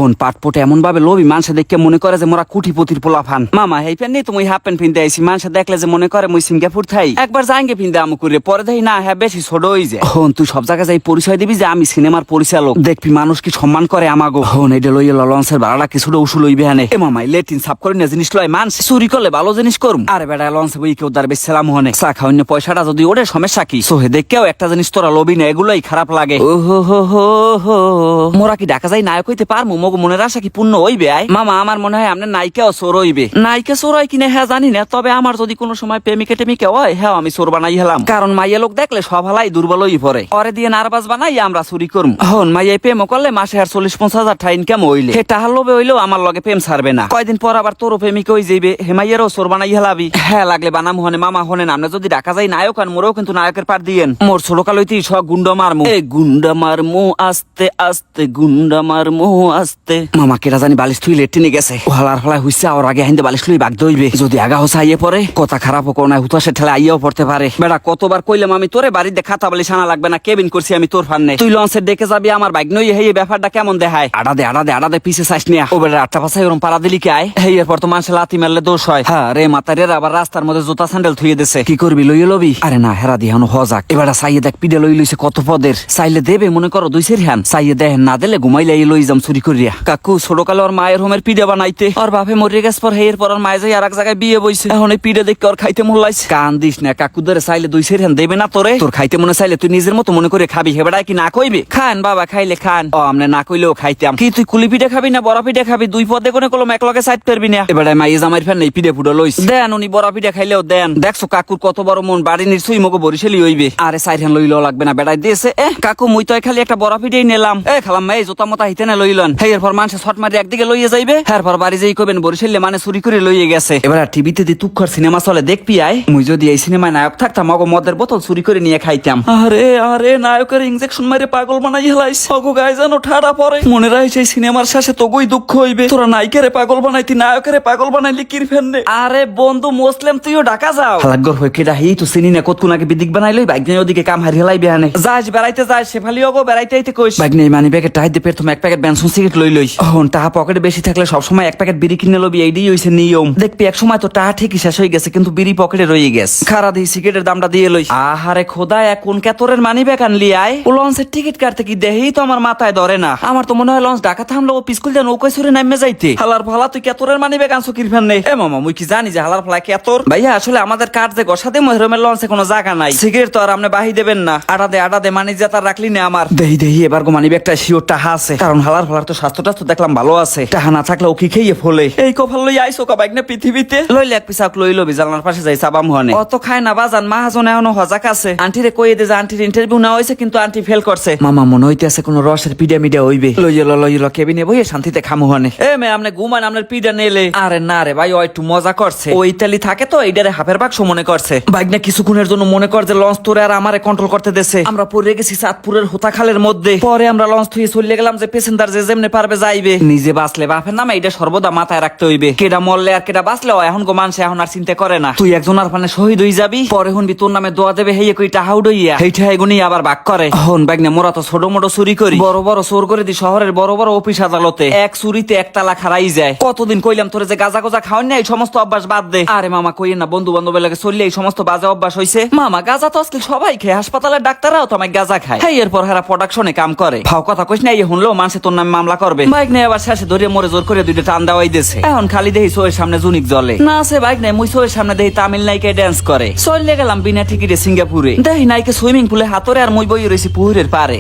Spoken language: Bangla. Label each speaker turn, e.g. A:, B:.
A: হন পাটপটে এমন ভাবে লোভি মানুষে দেখে মনে করে যে মোরা কুটিপতির পোলাফান। মামা এই প্যান্ট নেই তুমি হাফ প্যান্ট পিনতে আইসি, মানুষে দেখলে যে মনে করে মুই সিঙ্গাপুর থাই একবার যাইগে পিনতে আমু করে, পরে দেখি না হ্যাঁ বেশি ছোট হয়ে যায়। হন তুই সব জায়গায় যাই পরিচয় দিবি যে আমি সিনেমার পরিচালক, দেখবি মানুষ কি সম্মান করে আমাগো। হন এটা লইয়া লঞ্চের ভাড়াটা কিছুটা উসুল হইবে হানে। এ মামাই লেটিন সাফ করে না জিনিস লয়, মানুষ চুরি করলে ভালো জিনিস করুম। আরে বেটা লঞ্চে বই কেউ দার বেশলাম হনে চা খাওয়ান্য পয়সাটা যদি ওরে সমস্যা কি। সোহে দেখেও একটা জিনিস তোরা লবি না, এগুলোই খারাপ লাগে। ও হো হো হো হো মোরা কি ঢাকা যাই নায়ক হইতে পারমু? মগো মনের আশা কি পূর্ণ হইবে? আয় মামা আমার মনে হয় আপনার নায়িকাও চোর হইবে। নায়িকা চোর হয় কিনা হ্যাঁ জানি না, তবে আমার যদি কোনো সময় প্রেমিকা টেমিকা হয় হ্যাঁ আমি চোর বানাই হেলাম। কারণ মাইয়া লোক দেখলে সব হালাই দুর্বল হই পড়ে, ওরে দিয়ে নারবাজ বানাই আমরা চুরি করুম। হন মাইয়াই প্রেম করলে মাসে আর 40-50 হাজার টাকা ইনকাম হইলে সে টাহার লোভে হইলেও আমার লগে প্রেম ছাড়বে না। কয়দিন পর আবার তোরও প্রেমিকা হয়ে যাইবে, হেমাইয়ারও চোর বানাই হেলাবি। হ্যাঁ লাগলে বানাম হনে মামা হনেন আমরা যদি ঢাকা যাই নায়ক আর মোরেও কিন্তু নায়কের পার দিয়েন। মোর ছোটকাল হইতেই সব গুন্ডা মারমু, এ গুন্ডা মারমু আস্তে আস্তে গুন্ডা মারমু আস্তে। মামা কেটা জানি বালিশ তুই লেট্রিনে গেছে, হালার ফালাই হইছে আর আগে হাইন্দে বালিশ লই বাগ দইবে। যদি আগা হোসা আইয়ে পরে কথা খারাপ হোক না হুতাশে ঠেলে আইয়াও পড়তে পারে। বেটা কতবার কইলাম আমি তোরে বাড়িতে খাতা বালিশ আনা লাগবে না, কেবিন করছি আমি তোর ফান্নে, তুই লঞ্চের ডেকে যাবি আমার বাইক নই। হেই ব্যাপারটা কেমন দেখায়? আড়াদে পিছে চাইস নিয়া ও বেটা আটটা পাশাই ওরম পাড়া দিলি কে আয়। হেই এরপর তো মানুষের লাথি মারলে দোষ হয়। হ্যাঁ রে মাতারে আবার রাস্তার মধ্যে জুতা স্যান্ডেল থুয়ে দিছে, কি করবি লইয়ে লবি? আরে না হেরা দিহানো হজাক। এবার চাইয়ে দেখ পিডে লই লইছে কত পদের, চাইলে দেবে মনে করো 2 হান, চাইয়ে দেখেন না দিলে ঘুমাইলে লই যাম চুরি করিয়া। কাকু ছোটকালে ওর মায়ের হোমের পিডে বানাইতে ওর বাপে মরে গেছে, পর হেয়ের পর ওর মায়ে যাই আর এক জায়গায় বিয়ে বইছে, এখন এই পিডে দেখে ওর খাইতে মন লাইছে। কান দিস না কাকু ধরে চাইলে 2 হান দেবে না তোরে, তোর খাইতে মনে চাইলে তুই নিজের মতো মনে করে খাবি। হেবেড়ায় কি না কইবে? খান বাবা খাইলে খান। ও আমনে না কইলেও খাইতাম। কি তুই কুলি পিঠে খাবি না বড় পিঠে খাবি? 2 পদে কোনে কলম এক লগে সাইড পারবি না। এবারে মাইয়ে জামাইর ফ্যান নেই পিঠে ফুটো লইস দেন, উনি বড় পিঠে খাইলেও দেন। দেখছো কাকুর কত বড় মন, বাড়ি নিশ্চয়ই মগো বরিশালি হইবে। আরে সাইড হ্যান লইলেও লাগবে না, বেড়াই দিয়েছে। কাকু মুই তো খালি একটা বড় পিঠেই নিলাম। খালাম মাই জোতা মতা হিতে না লইলেন। এরপর মানুষের শট মারি একদিকে লইয়ে যাইবে, এরপর বাড়ি যাই কইবেন বরিশালে মানে চুরি করে লইয়ে গেছে। এবার টিভিতে দি তুক্ষর সিনেমা চলে দেখবি আয়, মুই যদি এই সিনেমায় নায়ক থাকতাম মগো মদের বোতল চুরি করে নিয়ে খাইতাম। আরে আরে নায়কের ইনজেকশন মারে পাগল বানাই হেলাইছ। অগো গায়ে যেন ঠাড়া পড়ে, মনে রাখিস এই সিনেমার শেষে তোগই দুঃখ হইবে। তোরা নায়িকারে পাগল বানাইতি নায়কেরে পাগল বানাইলি কির ফেননে। আরে বন্ধু মুসলিম তুইও ঢাকা যাও হালাগর হই কেডা হি তো চিনি না কতক্ষণ আগে বিদিক বানাইলই বাইক নিয়ে ওদিকে কাম হারি হেলাই বেহানে যাস বেড়াইতে যাস শেফালি অগো বেড়াইতে আইতে কইস বাইক নেই মানি ব্যাগে টাই দে পের তুমি 1 প্যাকেট বেনসন সিগারেট লই লইস। হন টাকা পকেটে বেশি থাকলে সব সময় 1 প্যাকেট বিড়ি কিনে লবি, এইডি হইছে নিয়ম। দেখবি এক সময় তো টাকা ঠিকই শেষ হয়ে গেছে কিন্তু বিড়ি পকেটে রয়ে গেছে। খারা দি সিগারেটের দামটা দিয়ে লইস। আহারে খোদা কোন কেতরের মানি ব্যাগ আনলি আয়। ও লঞ্চের টিকিট কাটতে কি দেহি তো আমার মাথায় ধরে না। আমার তো মনে হয় লঞ্চ ঢাকা থামলে ও পিস্কুল দিয়ে নৌকায় ছুড়ে নামে যাইতে। হালার ফালা তুই কেতরের মানি ব্যাগ আনছো কির ফেননে? এ মামা মুই কি জানি যে হালার ফালা কেতর? ভাইয়া আসলে আমাদের কাঠ যে গসাতে মহরমের লঞ্চে কোনো জায়গা নাই, সিগারেট তো আর আপনি বাহি দেবেন না। আড়াদে মানি যেতা রাখলি না আমার দেহি এবার গো মানি ব্যাগটা শিওর টাহা আছে, কারণ হালার ফালার তো স্বাস্থ্যটা তো দেখলাম ভালো আছে। টাহা না থাকলে ও কি খেয়ে ফলে। এই কফাল লই আইসো কা বাইক না পৃথিবীতে লইলে এক পিসাক লই লবি জানলার পাশে যাই সাবাম হনে। অত খায় না বাজান মাহাজন এখনো হজাক আছে। আন্টিরে কইয়ে দে যে আন্টির ইন্টারভিউ নেওয়া হইছে কিন্তু আন্টি ফেল করছে। মামা মনে হইতেছে কোন রসের পিডা মিডা হইবে। লইল কেবিনে বইয়ে শান্তিতে খামু হনে। এ মে আমনে ঘুমান আমনের পিডা নেলে। আরে না রে ভাই ও একটু মজা করছে, ও ইতালি থাকে তো এইডারে হাফের বাক্স মনে করছে। বাইক না কিছুক্ষণের জন্য মনে কর যে লঞ্চ তোরে আর আমারে কন্ট্রোল করতে দেছে। আমরা পড়ে গেছি চাঁদপুরের হোতা খালের মধ্যে, পরে আমরা লঞ্চ থুয়ে চলে গেলাম যে প্যাসেঞ্জার যে যেমনে পারবে যাইবে। নিজে বাঁচলে বাপের নামে এটা সর্বদা মাথায় রাখতে হইবে। কেডা মরলে আর কেডা বাঁচলে এখন গো মানুষ এখন আর চিন্তা করে না। তুই একজন আর মানে শহীদ হয়ে যাবি, পরে শুনবি তোর নামে দোয়া দেবে হেয়ে কই টাহা উড়ইয়া হেইটা এগুনি আবার ভাগ করে। হন বাইক না মোরা তো ছোট মোটো চুরি করি, বড় বড় চোর করে দি শহরের বড় বড় অফিস আদালতে। এক চুরিতে 1 তালা খারাই যায়। কতদিন কইলাম তোরে যে গাজা গোজা খাওয়ান না, এই সমস্ত অভ্যাস বাদ দে। আরে মামা কইেন না, বন্ধু বান্ধবের লাগে চললে এই সমস্ত বাজে অভ্যাস হইছে। মামা গাজা তো আজকাল সবাই খায়, হাসপাতালের ডাক্তাররাও তো আমায় গাজা খায়। হেই এরপর হেরা প্রোডাকশনে কাম করে। ভাও কথা কইস না, এই শুনলেও মানুষে তোর নামে মামলা করবে। বাইক নিয়ে আবার শেষে ধরে মরে জোর করে 2টা টান দেওয়াই দিয়েছে। এখন খালি দেহি শোয়ের সামনে জুনিক জ্বলে না আছে। বাইক নাই মুই শোয়ের সামনে দেহি তামিল নায়িকা ড্যান্স করে। চলে গেলাম বিনা টিকিটে সিঙ্গাপুরে, দেহি নায়িকা সুইমিং পুলে হাতরে আর মুই বই রয়েছি পুকুরের পারে।